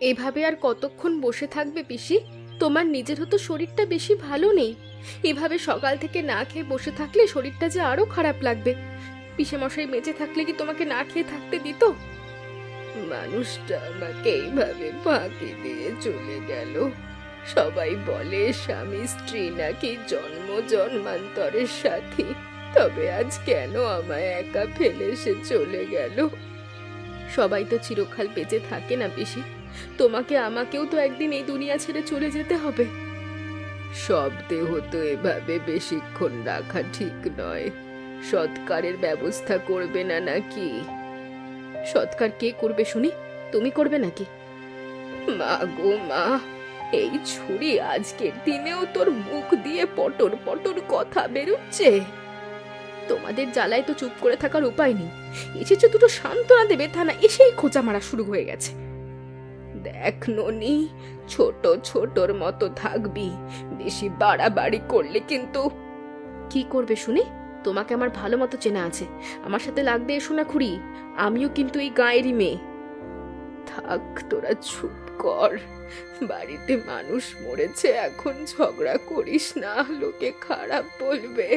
এভাবে আর কতক্ষণ বসে থাকবে পিসি? তোমার নিজেরও তো শরীরটা বেশি ভালো নেই। এভাবে সকাল থেকে না খেয়ে বসে থাকলে শরীরটা যে আরো খারাপ লাগবে। পিসে মশাই বেঁচে থাকলে কি তোমাকে না খেয়ে থাকতে দিত? মানুষটা আমাকে এইভাবে ফাঁকি দিয়ে চলে গেল। সবাই বলে স্বামী স্ত্রী নাকি জন্ম জন্মান্তরের সাথী, তবে আজ কেন আমায় একা ফেলে সে চলে গেল? সবাই তো চিরকাল বেঁচে থাকে না পিসি, তোমাকে আমাকেও তো একদিন এই দুনিয়া ছেড়ে চলে যেতে হবে। সব দেহ তো এভাবে বেশিক্ষণ রাখা ঠিক নয়। সৎকারের ব্যবস্থা করবে না নাকি? সৎকার কে করবে শুনি? তুমি করবে নাকি? মা গো মা, এই ছুরি আজকের দিনেও তোর মুখ দিয়ে পটর পটর কথা বেরোচ্ছে। তোমাদের জ্বালায় তো চুপ করে থাকার উপায় নেই। এসেছে দুটো সান্ত্বনা দেবে, তা না এসেই খোঁচা মারা শুরু হয়ে গেছে। দেখ ননি, ছোট ছোটর মতো থাকবি, বেশি বাড়াবাড়ি করলে কিন্তু। কি করবে শুনি? তোমাকে আমার ভালো মতো চেনা আছে, আমার সাথে লাগতে এসো না খুড়ি। আমিও কিন্তু এই গায়েরই মেয়ে। থাক তোরা চুপ কর, বাড়িতে মানুষ মরেছে, এখন ঝগড়া করিস না, লোকে খারাপ বলবে।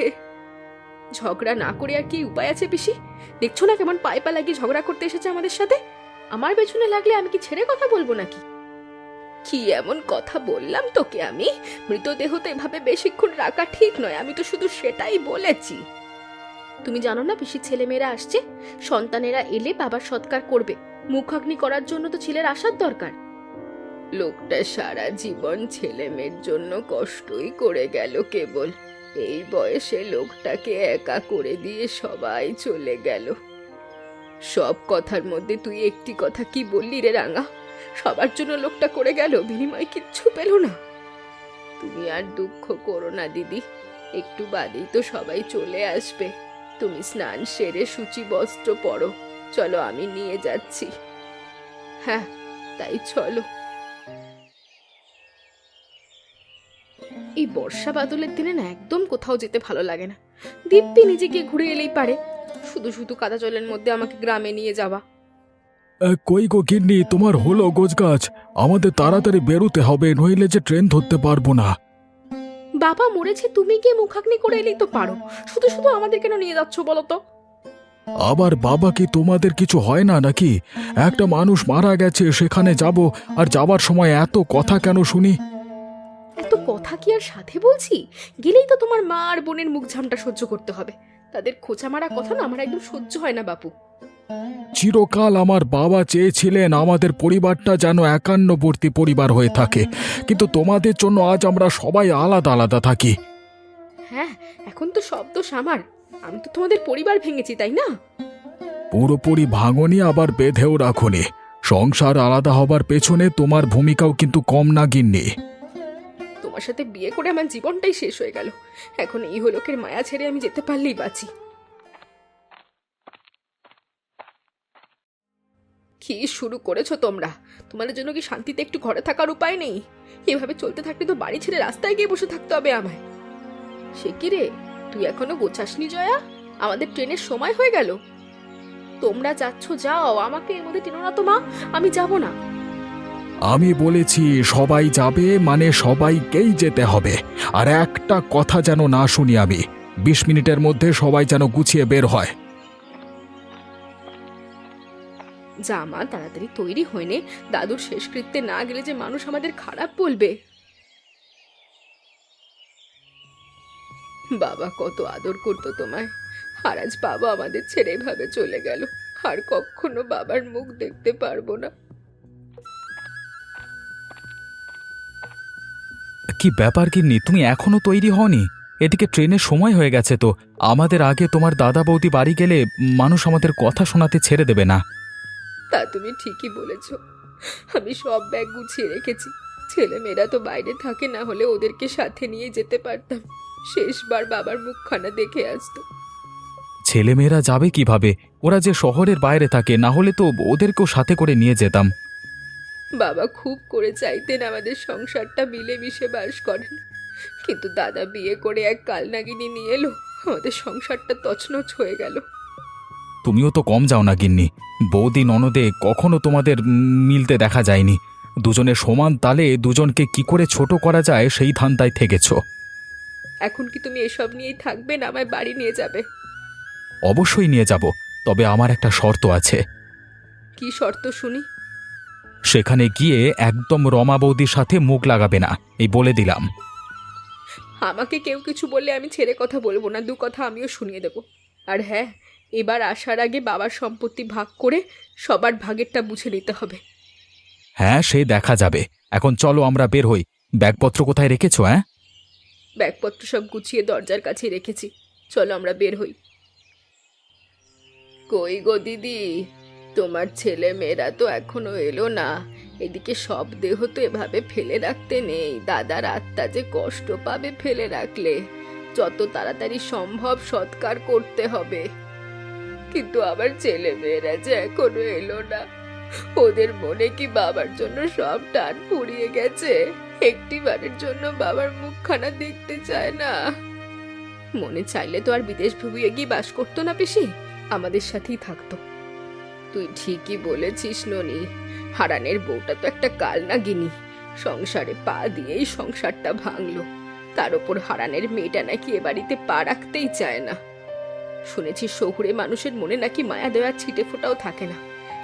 ঝগড়া না করে আর কি উপায় আছে পিসি? দেখছো না কেমন পায়ে পা লাগিয়ে ঝগড়া করতে এসেছে আমাদের সাথে। আমার পেছনে লাগলে আমি কি ছেড়ে কথা বলবো নাকি? কি এমন কথা বললাম তোকে আমি? মৃতদেহ তো এভাবে বেশিক্ষণ রাখা ঠিক নয়, আমি তো শুধু সেটাই বলেছি। তুমি জানো না পিসি, ছেলেমেয়েরা আসছে, সন্তানেরা এলে বাবার সৎকার করবে। মুখাগ্নি করার জন্য তো ছেলের আসার দরকার। লোকটা সারা জীবন ছেলে মেয়ের জন্য কষ্টই করে গেল, কেবল এই বয়সে লোকটাকে একা করে দিয়ে সবাই চলে গেল। সব কথার মধ্যে তুই একটি কথা কি বললি রে রাঙা? সবার জন্য লোকটা করে গেল, বিনিময় কিচ্ছু পেল না। তুমি আর দুঃখ করো না দিদি, একটু বাদেই তো সবাই চলে আসবে। তুমি স্নান সেরে সূচি বস্ত্র পরো, চলো আমি নিয়ে যাচ্ছি। হ্যাঁ তাই চলো। এই বর্ষা বাদলের দিনে না একদম কোথাও যেতে ভালো লাগে না। দিব্যি নিজে গিয়ে ঘুরে এলেই পারে, শুধু শুধু কাদা জলের মধ্যে আমাকে গ্রামে নিয়ে যাওয়া। কই গো গিন্নি, তোমার হলো গোছগাছ? আমাদের তাড়াতাড়ি বেরোতে হবে, নইলে যে ট্রেন ধরতে পারবো না। বাবা মরেছে, তুমি গিয়ে মুখাগ্নি করে এলেই তো পারো, শুধু শুধু আমাদের কেন নিয়ে যাচ্ছ বলো তো? আবার বাবা, কি তোমাদের কিছু হয় না নাকি? একটা মানুষ মারা গেছে, সেখানে যাব, আর যাবার সময় এত কথা কেন শুনি? এত কথা কি আর সাথে বলছি? গেলেই তো তোমার মা আর বোনের মুখ ঝামটা সহ্য করতে হবে। তাদের খোঁচা মারা কথা না আমার একদম সহ্য হয় না বাপু। চিরকাল আমার বাবা চেয়েছিলেন আমাদের পরিবারটা যেন একান্নবর্তী পরিবার হয়ে থাকে, কিন্তু তোমাদের জন্য আজ আমরা সবাই আলাদা আলাদা থাকি। হ্যাঁ, এখন তো সব দোষ আমার। আমি তো তোমাদের পরিবার ভেঙেছি, তাই না? পুরোপুরি ভাঙনি, আবার বেঁধেও রাখুনি। সংসার আলাদা হবার পেছনে তোমার ভূমিকাও কিন্তু কম না গিন্নি। তোমার সাথে বিয়ে করে আমার জীবনটাই শেষ হয়ে গেল। এখন এই হলোকের মায়া ছেড়ে আমি যেতে পারলেই বাঁচি। কি শুরু করেছো তোমরা? তোমাদের জন্য কি শান্তিতে একটু ঘরে থাকার উপায় নেই? এভাবে চলতে থাকলে তো বাড়ি ছেড়ে রাস্তায় গিয়ে বসে থাকতে হবে আমায়। সে কি রে, তুই এখনো গোছাসনি জয়া? আমাদের ট্রেনের সময় হয়ে গেল। তোমরা যাচ্ছ যাও, আমাকে এর মধ্যে টেনো না তো মা, আমি যাব না। আমি বলেছি সবাই যাবে, মানে সবাইকেই যেতে হবে। আর একটা কথা যেন না শুনি আমি। 20 মিনিটের মধ্যে সবাই যেন গুছিয়ে বের হয়। যা মা, তাড়াতাড়ি তৈরি হয়ে নে, দাদুর শেষকৃত্যে না গেলে যে মানুষ আমাদের খারাপ বলবে। বাবা কত আদর করতো তোমায়, আর আজ বাবা আমাদের ছেড়ে এভাবে চলে গেল। আর কখনো বাবার মুখ দেখতে পারবো না। কি ব্যাপার গিন্নি, তুমি এখনো তৈরি হওনি? এদিকে ট্রেনের সময় হয়ে গেছে তো। আমাদের আগে তোমার দাদা বৌদি বাড়ি গেলে মানুষ আমাদের কথা শোনাতে ছেড়ে দেবে না। তা তুমি ঠিকই বলেছ, আমি সব ব্যাগ গুছিয়ে রেখেছি। ছেলে মেয়েরা তো বাইরে থাকে, না হলে ওদেরকে সাথে নিয়ে যেতে পারতাম, শেষবার বাবার মুখখানা দেখে আসতো। ছেলেমেয়েরা যাবে কিভাবে? ওরা যে শহরের বাইরে থাকে, না হলে তো ওদেরকেও সাথে করে নিয়ে যেতাম। বাবা খুব করে চাইতেন আমাদের সংসারটা মিলেমিশে বাস করেন, কিন্তু দাদা বিয়ে করে এক কালনাগিনী নিয়ে এলো, আমাদের সংসারটা তছনছ হয়ে গেল। তুমিও তো কম যাও না গিন্নি। বৌদি ননদে কখনো তোমাদের মিলতে দেখা যায়নি। দুজনে সমান তালে দুজনকে কি করে ছোট করা যায় সেই ধান্দায় থেকেছ। এখন কি তুমি এসব নিয়েই থাকবে না আমায় বাড়ি নিয়ে যাবে? অবশ্যই নিয়ে যাব, তবে আমার একটা শর্ত আছে। কি শর্ত শুনি? সেখানে গিয়ে একদম রমা বৌদির সাথে মুখ লাগাবে না, এই বলে দিলাম। আমাকে কেউ কিছু বললে আমি ছেড়ে কথা বলবো না, দু কথা আমিও শুনিয়ে দেব। আর হ্যাঁ, এবার আসার আগে বাবার সম্পত্তি ভাগ করে সবার ভাগেরটা বুঝে নিতে হবে। হ্যাঁ, সে দেখা যাবে। এখন চলো আমরা বের হই। ব্যাগপত্র কোথায় রেখেছো? হ্যাঁ, ব্যাগপত্র সব গুছিয়ে দরজার কাছে রেখেছি, চলো আমরা বের হই। কই গো দিদি, তোমার ছেলে মেয়েরা তো এখনো এলো না। এদিকে সব দেহ তো এভাবে ফেলে রাখতে নেই, দাদার আত্মা যে কষ্ট পাবে ফেলে রাখলে। যত তাড়াতাড়ি সম্ভব সৎকার করতে হবে। কিন্তু আমার ছেলে মেয়েরা যে এখনো এলো না, ওদের মনে কি বাবার জন্য সব টান ফুরিয়ে গেছে? একটিবারের জন্য বাবার মুখখানা দেখতে চায় না। মনে চাইলে তো আর বিদেশ ভুবিয়ে গিয়ে বাস করতো না পিসি, আমাদের সাথেই থাকতো। তুই ঠিকই বলেছিস ননি, হারানের বউটা তো একটা কালনাগিনী। সংসারে পা দিয়েই সংসারটা ভাঙলো, তার ওপর হারানের মেয়েটা নাকি এ বাড়িতে পা রাখতেই চায় না। শুনেছি শহুরে মানুষের মনে নাকি মায়া দেওয়ার ছিটে ফোটাও থাকে না,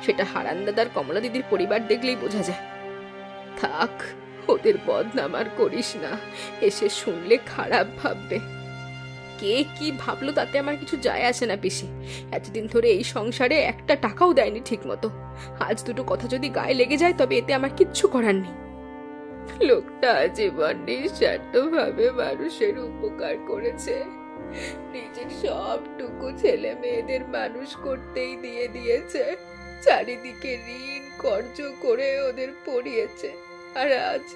সেটা হারান দাদার কমলা দিদির পরিবার দেখলেই বোঝা যায়। থাক, ওদের বদনাম আর করিস না, এসে শুনলে খারাপ ভাববে। কে কি ভাবলো তাতে আমার কিছু যায় আসে না পিসি। এতদিন ধরে এই সংসারে একটা টাকাও দেয়নি ঠিক মতো, আজ দুটো কথা যদি গায়ে লেগে যায় তবে এতে আমার কিচ্ছু করার নেই। লোকটা আজীবন নিঃস্বার্থভাবে মানুষের উপকার করেছে, নিজের সবটুকু ছেলে মেয়েদের মানুষ করতেই দিয়ে দিয়েছে, চারিদিকে ঋণ কর্জ করে ওদের পড়িয়েছে। আর আজ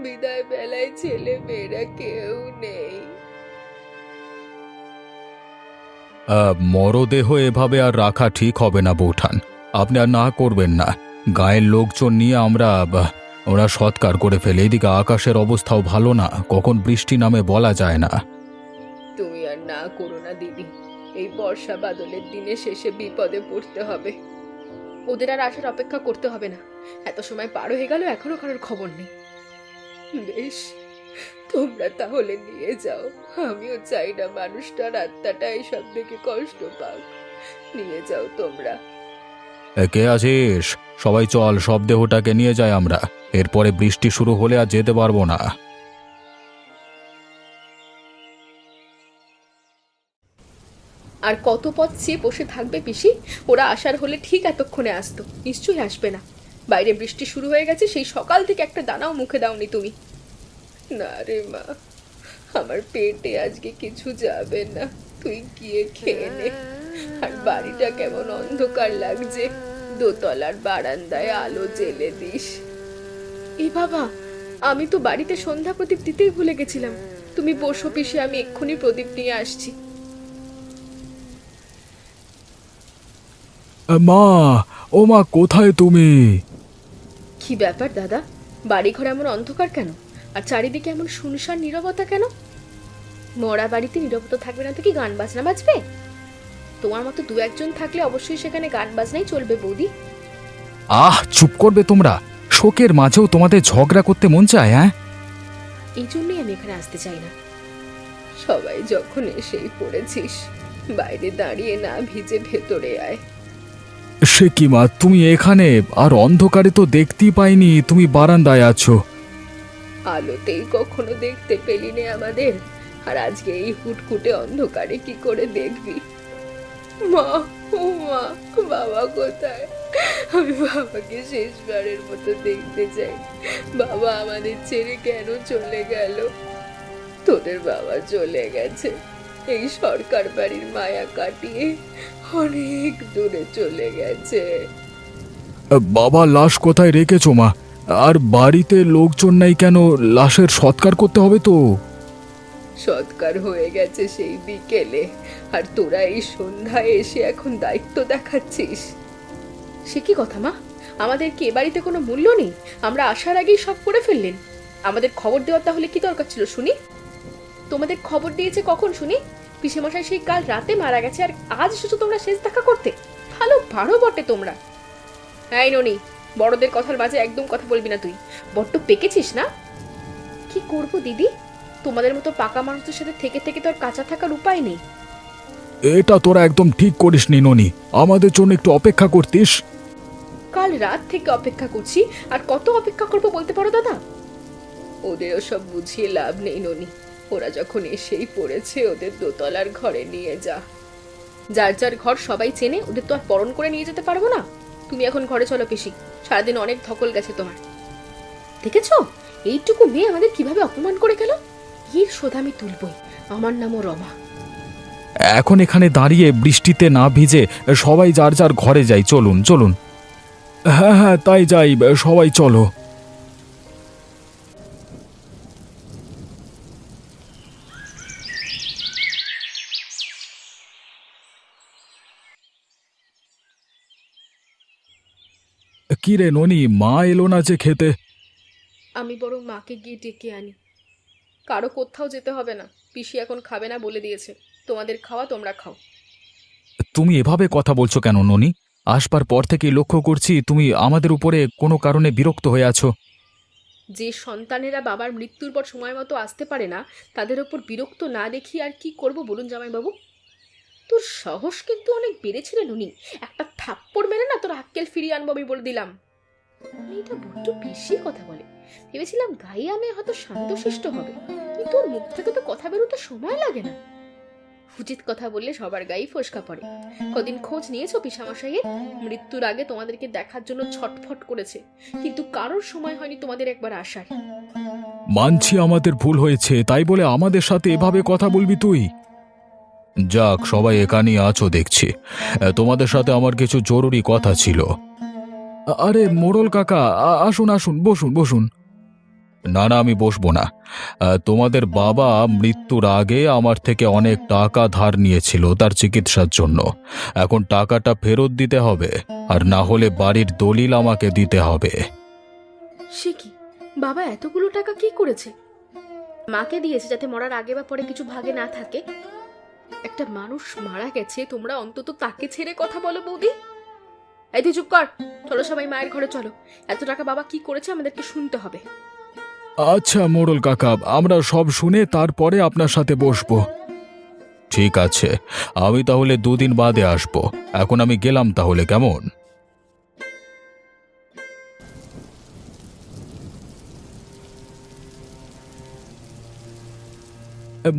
বিদায় বেলায় ছেলে মেয়েরা কেউ নেই। মরদেহ এভাবে আর রাখা ঠিক হবে না বৌঠান, আপনি আর না করবেন না। গায়ের লোকজন নিয়ে ওরা সৎকার করে ফেলে। এদিকে আকাশের অবস্থাও ভালো না, কখন বৃষ্টি নামে বলা যায় না। তুমি আর না করো না দিদি, এই বর্ষা বাদলের দিনে শেষে বিপদে পড়তে হবে। ওদের আর আসার অপেক্ষা করতে হবে না, এত সময় পার হয়ে গেল এখনো কারোর খবর নেই। বেশ, তোমরা তাহলে নিয়ে যাও, আমিও চাই না মানুষটার আত্মাটা এইসব দেখে কষ্ট পাক। নিয়ে যাও তোমরা। কে আছিস? সবাই চল, সব দেহটাকে নিয়ে যাই আমরা। এরপরে বৃষ্টি শুরু হলে আর যেতে পারবো না। আর কত পথ চেয়ে বসে থাকবে পিসি? ওরা আসার হলে ঠিক এতক্ষণে আসতো, নিশ্চয়ই আসবে না। বাইরে বৃষ্টি শুরু হয়ে গেছে, সেই সকাল থেকে একটা দানাও মুখে দাওনি তুমি। না রে মা, আমার পেটে আজকে কিছু যাবে না, তুই গিয়ে খেয়ে নে। আর বাড়িটা কেমন অন্ধকার লাগছে, দোতলার বারান্দায় আলো জ্বেলে দিস। এ বাবা, আমি তো বাড়িতে সন্ধ্যা প্রদীপ দিতেই ভুলে গেছিলাম। তুমি বসো পিসি, আমি এক্ষুনি প্রদীপ নিয়ে আসছি। মা, ও মা, কোথায় তুমি? কি ব্যাপার দাদা, বাড়িঘর এমন অন্ধকার কেন? আর চারিদিকে এমন শুনশান নীরবতা কেন? মরা বাড়িতে নীরবতা থাকবে না তো কি গান বাজনা বাজবে? তোমার মতো দু একজন থাকলে অবশ্যই সেখানে গান বাজনাই চলবে বৌদি। চুপ করবে তোমরা। শোকের মাঝেও তোমাদের ঝগড়া করতে মন চায়? হ্যাঁ, এই জন্যই আমি এখানে আসতে চাই না। সবাই যখন এসেই পড়েছিস, বাইরে দাঁড়িয়ে না ভিজে ভেতরে আয়। সে কি মা, তুমি এখানে? আর অন্ধকারে তো দেখতেই পাইনি তুমি বারান্দায় আছো। আলোতেই কখনো দেখতে পেলি নে আমাদের, আর আজকে এই হুটকুটে অন্ধকারে কি করে দেখবি? মা, ও মা, বাবা কোথায়? আমি বাবাকে শেষবারের মতো দেখতে চাই। বাবা আমাদের ছেড়ে কেন চলে গেল? তোদের বাবা চলে গেছে এই সরকার বাড়ির মায়া কাটিয়ে, অনেক দূরে চলে গেছে। বাবা লাশ কোথায় রেখেছো মা? আর বাড়িতে লোকজন নাই কেন? লাশের সৎকার করতে হবে তো। সৎকার হয়ে গেছে সেই বিকেলে, আর তোরা এই সন্ধ্যায় এসে এখন দায়িত্ব দেখাচ্ছিস? সে কি কথা মা, আমাদের কি এ বাড়িতে কোনো মূল্য নেই? আমরা আসার আগেই সব করে ফেললেন। আমাদের খবর দেওয়ার তাহলে কি দরকার ছিল শুনি? তোমাদের খবর দিয়েছে কখন শুনি? পিসেমশাই সেই কাল রাতে মারা গেছে, আর আজ এসেছো তোমরা শেষ দেখা করতে? ভালো পারো বটে তোমরা। এই ননি, বড়দের কথার মাঝে একদম কথা বলবি না তুই, বড্ড পেকেছিস না। কি করব দিদি, তোমাদের মতো পাকা মানুষদের সাথে থেকে থেকে তো আর কাঁচা থাকার উপায় নেই। এটা তোরা একদম ঠিক করিসনি ননি, আমাদের জন্য একটু অপেক্ষা করতিস। কাল রাত থেকে অপেক্ষা করছি, আর কত অপেক্ষা করবো বলতে পারো দাদা? ওদেরও সব বুঝিয়ে লাভ নেই ননি, ওরা যখন এসেই পড়েছে ওদের দোতলার ঘরে নিয়ে যা। যার যার ঘর সবাই চেনে, ওদের তো আর বরণ করে নিয়ে যেতে পারবো না। তুমি এখন ঘরে চলো পিসি, সারাদিন অনেক ধকল গেছে তোমার। দেখেছো এইটুকু মেয়ে আমাদের কিভাবে অপমান করে গেল। এর শোধ আমি তুলবই, আমার নামও রমা। এখন এখানে দাঁড়িয়ে বৃষ্টিতে না ভিজে সবাই যার যার ঘরে যাই, চলুন চলুন। হ্যাঁ হ্যাঁ তাই যাই, সবাই চলো। কি রে ননি, মা এলো না যে খেতে? আমি বরং মাকে গিয়ে ডেকে আনি। কারো কোথাও যেতে হবে না, পিসি এখন খাবে না বলে দিয়েছে। তোমাদের খাওয়া তোমরা খাও। তুমি এভাবে কথা বলছো কেন ননি? আসবার পর থেকেই লক্ষ্য করছি তুমি আমাদের উপরে কোনো কারণে বিরক্ত হয়ে আছো। যে সন্তানেরা বাবার মৃত্যুর পর সময় মতো আসতে পারে না, তাদের ওপর বিরক্ত না দেখি আর কি করব বলুন জামাইবাবু? তোর সাহস কিন্তু অনেক বেড়েছে রে নুনি, একটা থাপ্পড় মেরে না তোর আক্কেল ফিরিয়ে আনবো আমি বলে দিলাম। মেয়েটা বড্ড বেশি কথা বলে, ভেবেছিলাম গায়ে আমি হয়তো শান্তশিষ্ট হবে, কিন্তু ওর মুখ থেকে তো কথা বেরোতে সময় লাগে না। উচিত কথা বললে সবার গায়ে ফোসকা পড়ে। কদিন খোঁজ নিয়েছো পিসামশাইয়ের? মৃত্যুর আগে তোমাদেরকে দেখার জন্য ছটফট করেছে, কিন্তু কারোর সময় হয়নি তোমাদের একবার আসার। মানছি আমাদের ভুল হয়েছে, তাই বলে আমাদের সাথে এভাবে কথা বলবি তুই? যাক, সবাই এখানেই আছো দেখছি। তোমাদের সাথে আমার কিছু জরুরি কথা ছিল। আরে মোড়ল কাকা, আসুন আসুন, বসুন বসুন। না না, আমি বসবো না। তোমাদের বাবা মৃত্যুর আগে আমার থেকে অনেক টাকা ধার নিয়েছিল তার চিকিৎসার জন্য। এখন টাকাটা ফেরত দিতে হবে, আর না হলে বাড়ির দলিল আমাকে দিতে হবে। সে কি, বাবা এতগুলো টাকা কি করেছে? মাকে দিয়েছে যাতে মরার আগে বা পরে কিছু ভাগে না থাকে। একটা মানুষ মারা গেছে, তোমরা অন্তত তাকে ছেড়ে কথা বলো বৌদি। এই তুই চুপ কর, চলো সবাই মায়ের ঘরে চলো। এত টাকা বাবা কি করেছে আমাদেরকে শুনতে হবে। আচ্ছা মোড়ল কাকা, আমরা সব শুনে তারপরে আপনার সাথে বসবো। ঠিক আছে, আমি তাহলে 2 দিন বাদে আসবো। এখন আমি গেলাম তাহলে, কেমন?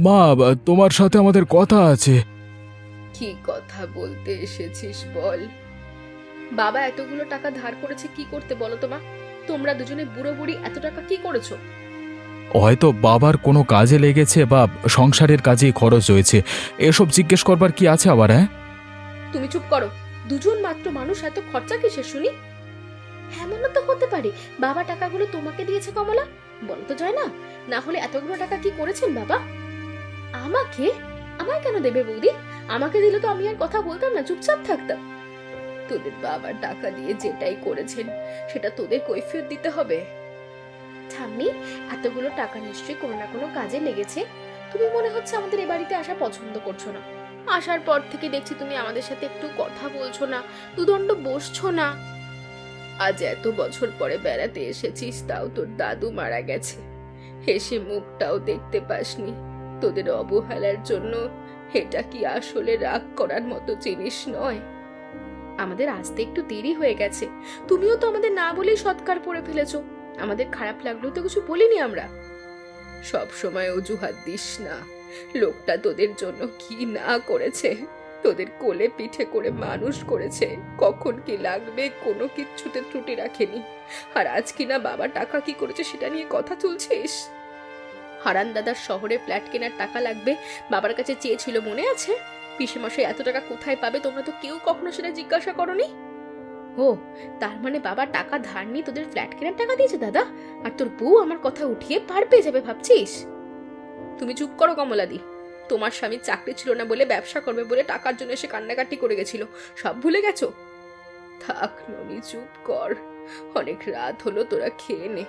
মা, তোমার সাথে আমাদের কথা আছে। কি কথা বলতে এসেছিস বল। বাবা এতগুলো টাকা ধার করেছে কি করতে বলো তো মা? তোমরা দুজনে বুড়ো বুড়ি এত টাকা কি করেছো? হয়তো বাবার কোনো কাজে লেগেছে বা সংসারের কাজেই খরচ হয়েছে। এসব জিজ্ঞেস করবার কি আছে আবার? হ্যাঁ, তুমি চুপ করো। দুজন মাত্র মানুষ, এত খরচা কিসের শুনি? এমনও তো হতে পারে বাবা টাকাগুলো তোমাকে দিয়েছে কমলা, বলো তো যায় না? না হলে এতগুলো টাকা কি করেছেন বাবা? আমাকে? আমায় কেন দেবে বৌদি? আমাকে দিলে তো আমি আর কথা বলতাম না, চুপচাপ থাকতাম। তোদের বাবার টাকা দিয়ে যেটাই করেছেন সেটা তোদের কৈফিয়ত দিতে হবে। ঠাম্মি, এতগুলো টাকা নিশ্চয়ই কোনো না কোনো কাজে লেগেছে। তুমি মনে হচ্ছে আমাদের এ বাড়িতে আসা পছন্দ করছো না। আসার পর থেকে দেখছি তুমি আমাদের সাথে একটু কথা বলছো না, দুদণ্ড বসছো না। আজ এত বছর পরে বেড়াতে এসেছিস, তাও তোর দাদু মারা গেছে, হেসে মুখটাও দেখতে পাসনি। তোদের অবহেলার জন্য এটা কি আসলে রাগ করার মতো জিনিস নয়? আমাদের আসতে একটু দেরি হয়ে গেছে, তুমিও তো আমাদের না বলেই সৎকার করে ফেলেছো। আমাদের খারাপ লাগলেও তো কিছু বলিনি আমরা। সব সময় অজুহাত দিস না, লোকটা তোদের জন্য কি না করেছে। তোদের কোলে পিঠে করে মানুষ করেছে, কখন কি লাগবে কোনো কিচ্ছুতে ত্রুটি রাখেনি। আর আজ কিনা বাবা টাকা কি করেছে সেটা নিয়ে কথা তুলছিস। হারান দাদার শহরে ফ্ল্যাট কেনার টাকা লাগবে, বাবার কাছে চেয়েছিল, মনে আছে? পিসেমশাই এত টাকা কোথায় পাবে তোমরা তো কেউ কখনো সেটা জিজ্ঞাসা করনি। ও, তার মানে বাবা টাকা ধার নিয়ে তোদের ফ্ল্যাট কেনার টাকা দিয়েছে দাদা, আর তোর বউ আমার কথা উঠিয়ে পার পেয়ে যাবে ভাবছিস? তুমি চুপ করো কমলাদি। তোমার স্বামীর চাকরি ছিল না বলে ব্যবসা করবে বলে টাকার জন্য এসে কান্নাকাটি করে গেছিল, সব ভুলে গেছো? থাক ননি, চুপ কর, অনেক রাত হলো, তোরা খেয়ে নে।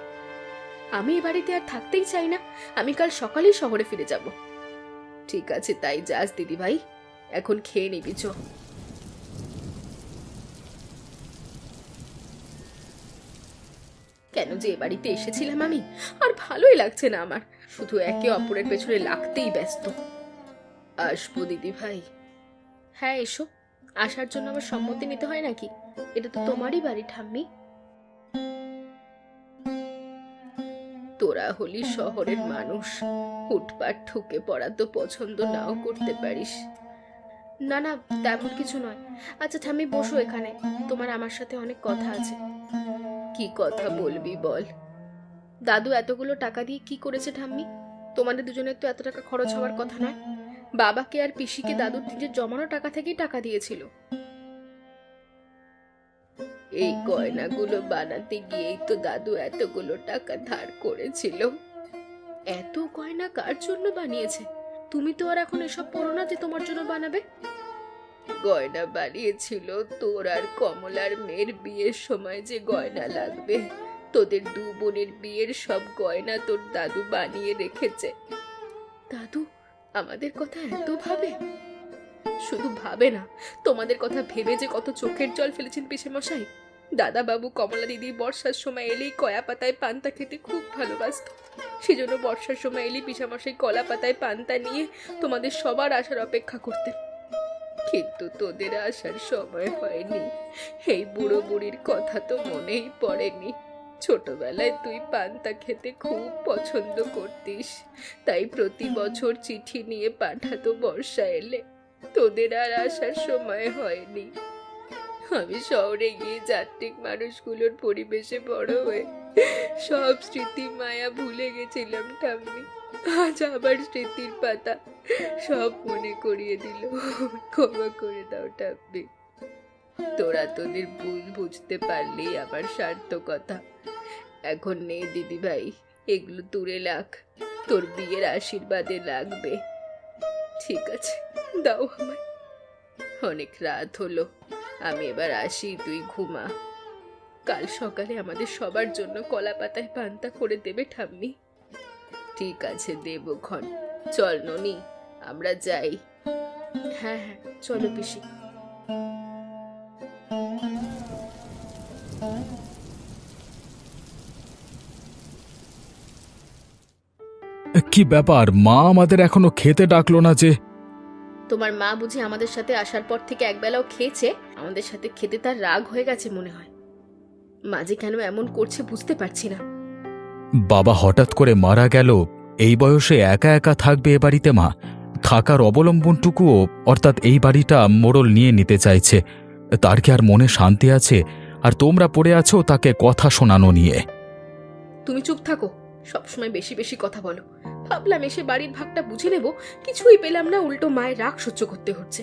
আমি এ বাড়িতে আর থাকতেই চাই না, আমি কাল সকালেই শহরে ফিরে যাব। ঠিক আছে, তাই যাস দিদি ভাই, এখন খেয়ে নিবি চো। কেন যে এ বাড়িতে এসেছিলাম আমি, আর ভালোই লাগছে না আমার, শুধু একে অপরের পেছনে লাগতেই ব্যস্ত। আসবো দিদি ভাই? হ্যাঁ এসো, আসার জন্য আমার সম্মতি নিতে হয় নাকি? এটা তো তোমারই বাড়ি ঠাম্মি। তোরা হলি শহরের মানুষ, হুটপাট ঠুকে পড়া তো পছন্দ নাও করতে পারিস। না না, তেমন কিছু নয়। আচ্ছা ঠাম্মি বসো এখানে, তোমার আমার সাথে অনেক কথা আছে। কি কথা বলবি বল। দাদু এতগুলো টাকা দিয়ে কি করেছে ঠাম্মি? তোমাদের দুজনের তো এত টাকা খরচ হওয়ার কথা নয়। বাবাকে আর পিসিকে দাদুর নিজের জমানো টাকা থেকেই টাকা দিয়েছিল। এই গয়নাগুলো বানাতে গিয়েই তো দাদু এতগুলো টাকা ধার করেছিল। এত গয়না কার জন্য বানিয়েছে? তুমি তো আর এখন এসব পড়ো না যে তোমার জন্য বানাবে। গয়না বানিয়েছিল তোর আর কমলার মেয়ের বিয়ের সময় যে গয়না লাগবে। তোদের দু বোনের বিয়ের সব গয়না তোর দাদু বানিয়ে রেখেছে। দাদু আমাদের কথা এত ভাবে? শুধু ভাবে না, তোমাদের কথা ভেবে যে কত চোখের জল ফেলেছেন পিসেমশাই। দাদা বাবু কমলা দিদি বর্ষার সময় এলেই কয়া পাতায় পান্তা খেতে খুব ভালোবাসত। সেজন্য বর্ষার সময় এলেই পিসামশাই কলা পাতায় পান্তা নিয়ে তোমাদের সবার আসার অপেক্ষা করতেন। কিন্তু তোদের আসার সময় হয়নি। এই বুড়ো বুড়ির কথা তো মনেই পড়েনি। ছোটবেলায় তুই পান্তা খেতে খুব পছন্দ করতিস, তাই প্রতি বছর চিঠি নিয়ে পাঠাতো বর্ষা এলে। তোদের আর আসার সময় হয়নি। আমি শহরে গিয়ে যাত্রিক মানুষগুলোর পরিবেশে বড় হয়ে সব স্মৃতি মায়া ভুলে গেছিলাম ঠাম্মি। আজ আবার স্মৃতির পাতা সব মনে করিয়ে দিল। ক্ষমা করে দাও ঠাম্মি। তোরা তোদের ভুল বুঝতে পারলেই আমার সার্থকতা। এখন নে দিদি ভাই, এগুলো তুলে রাখ, তোর বিয়ের আশীর্বাদে লাগবে। ঠিক আছে, দাও আমায়। অনেক রাত হলো, আমি এবার আসি, তুই ঘুমা। কাল সকালে আমাদের সবার জন্য কলা পাতায় পান্তা করে দেবে ঠাম্মি। ঠিক আছে দেবক্ষণ। চল ননি, আমরা যাই। হ্যাঁ হ্যাঁ চলো পিসি। কি ব্যাপার, মা আমাদের এখনো খেতে ডাকলো না যে? তোমার মা বুঝি আমাদের সাথে আসার পর থেকে একবেলাও খেয়েছে? আমাদের সাথে খেতে তার রাগ হয়ে গেছে মনে হয়। মাঝে কেন এমন করছে বুঝতে পারছি না। বাবা হঠাৎ করে মারা গেল, এই বয়সে একা একা থাকবে এ বাড়িতে মা। থাকার অবলম্বনটুকুও অর্থাৎ এই বাড়িটা মোড়ল নিয়ে নিতে চাইছে। তার কি আর মনে শান্তি আছে? আর তোমরা পড়ে আছো তাকে কথা শোনানো নিয়ে। তুমি চুপ থাকো, সবসময় বেশি বেশি কথা বলো। ভাবলাম এসে বাড়ির ভাগটা বুঝে নেব, কিছুই পেলাম না, উল্টো মায়ের রাগ সহ্য করতে হচ্ছে।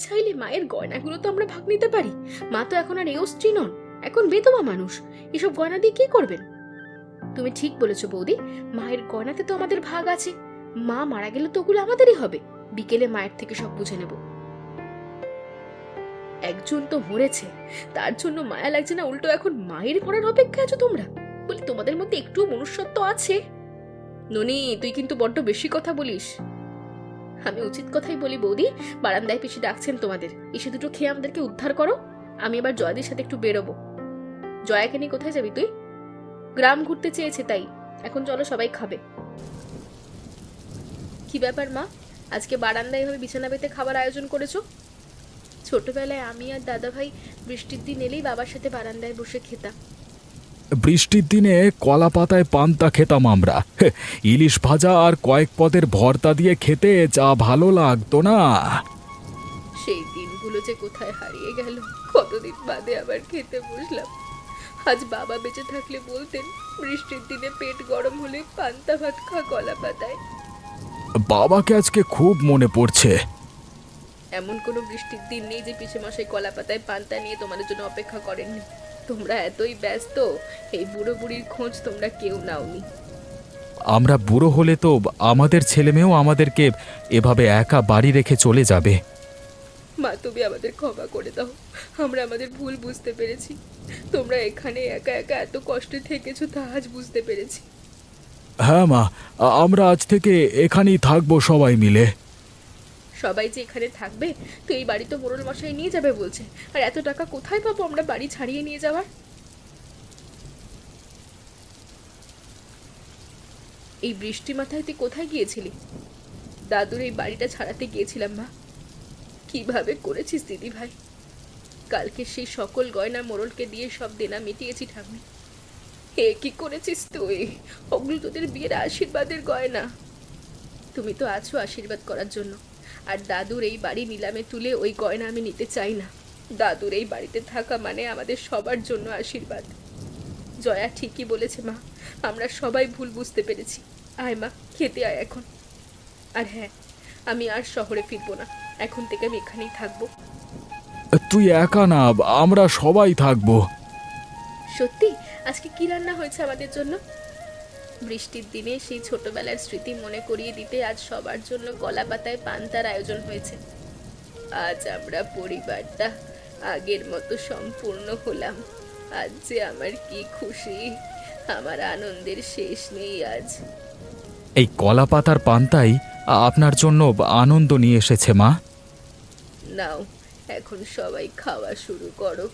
চাইলে মায়ের গয়নাগুলো তো আমরা ভাগ নিতে পারি। মা তো এখন আর এও স্ত্রী নন, এখন বেদবা মানুষ। এসব গয়না দিয়ে কি করবেন? তুমি ঠিক বলেছো বৌদি, মায়ের গয়নাতে তো আমাদের ভাগ আছে। মা মারা গেলে তো ওগুলো আমাদেরই হবে। বিকেলে মায়ের থেকে সব বুঝে নেব। একজন তো মরেছে, তার জন্য মায়া লাগছে না, উল্টো এখন মায়ের মরার অপেক্ষা আছো তোমরা? বলি তোমাদের মধ্যে একটু মনুষ্যত্ব আছে? ননি, তুই কিন্তু বড্ড বেশি কথা বলিস। আমি উচিত কথাই বলি বৌদি। বারান্দায় পিসি ডাকছেন তোমাদের, এসে দুটো খেয়ে আমাদেরকে উদ্ধার করো। আমি এবার জয়াদির সাথে একটু বেরোবো। জয়াকে নিয়ে কোথায় যাবি তুই? গ্রাম ঘুরতে চেয়েছে তাই। এখন চলো সবাই খাবে। কি ব্যাপার মা, আজকে বারান্দায় এভাবে বিছানা পেতে খাবার আয়োজন করেছো? ছোটবেলায় আমি আর দাদা ভাই বৃষ্টির দিন এলেই বাবার সাথে বারান্দায় বসে খেতাম। বৃষ্টির দিনে কলা পাতায় পান্তা খেতাম আমরা। ইলিশ ভাজা আর কয়েক পদের ভর্তা দিয়ে খেতে যা ভালো লাগতো না। সেই দিনগুলো যে কোথায় হারিয়ে গেল। কতদিন বাদে আবার খেতে বসলাম। আজ বাবা বেঁচে থাকলে বলতেন, বৃষ্টির দিনে পেট গরম হলে পান্তা ভাত খা কলা পাতায়। বাবাকে আজকে খুব মনে পড়ছে। এমন কোনো বৃষ্টির দিন নেই যে পিসেমশাই কলা পাতায় পান্তা নিয়ে তোমাদের জন্য অপেক্ষা করেননি। তোমরা এতই ব্যস্ত, এই বুড়ো বুড়ির খোঁজ তোমরা কেউ নাওনি। আমরা বুড়ো হলে তো আমাদের ছেলেমেয়েও আমাদেরকে এভাবে একা বাড়ি রেখে চলে যাবে। মা তুমি আমাদের ক্ষমা করে দাও, আমরা আমাদের ভুল বুঝতে পেরেছি। তোমরা এখানে একা একা এত কষ্টে থেকেছো তা আজ বুঝতে পেরেছি। হ্যাঁ মা, আমরা আজ থেকে এখানেই থাকবো সবাই মিলে। সবাই যে এখানে থাকবে, তো এই বাড়ি তো মোড়ল মশাই নিয়ে যাবে বলছে। আর এত টাকা কোথায় পাবো আমরা বাড়ি ছাড়িয়ে নিয়ে যাওয়ার? এই বৃষ্টি মাথায় তুই কোথায় গিয়েছিলি? দাদুর এই বাড়িটা ছাড়াতে গিয়েছিলাম মা। কিভাবে করেছিস দিদি ভাই? কালকে সেই সকল গয়না মোড়লকে দিয়ে সব দেনা মিটিয়েছি ঠাম্মি। এ কি করেছিস তুই? ওগুলো তোদের বিয়ের আশীর্বাদের গয়না। তুমি তো আছো আশীর্বাদ করার জন্য। আর দাদুর এই বাড়ি নিলামে তুলে ওই গয়না আমি নিতে চাই না। দাদুর এই বাড়িতে থাকা মানে আমাদের সবার জন্য আশীর্বাদ। জয়া ঠিকই বলেছে মা, আমরা সবাই ভুল বুঝতে পেরেছি। আয় মা, খেতে আয় এখন। আর হ্যাঁ, আমি আর শহরে ফিরবো না, এখন থেকে আমি এখানেই থাকবো। তুই একা না, আমরা সবাই থাকবো। সত্যি? আজকে কি রান্না হয়েছে আমাদের জন্য? বৃষ্টির দিনে সেই ছোটবেলার স্মৃতি মনে করিয়ে দিতে আজ সবার জন্য কলা পাতায় পান্তার আয়োজন হয়েছে। আজ আমরা পরিবারটা আগের মতো সম্পূর্ণ হলাম। আজ যে আমার কি খুশি, আমার আনন্দের শেষ নেই আজ। এই কলা পাতার পান্তাই আপনার জন্য আনন্দ নিয়ে এসেছে মা। নাও, এখন সবাই খাওয়া শুরু করো।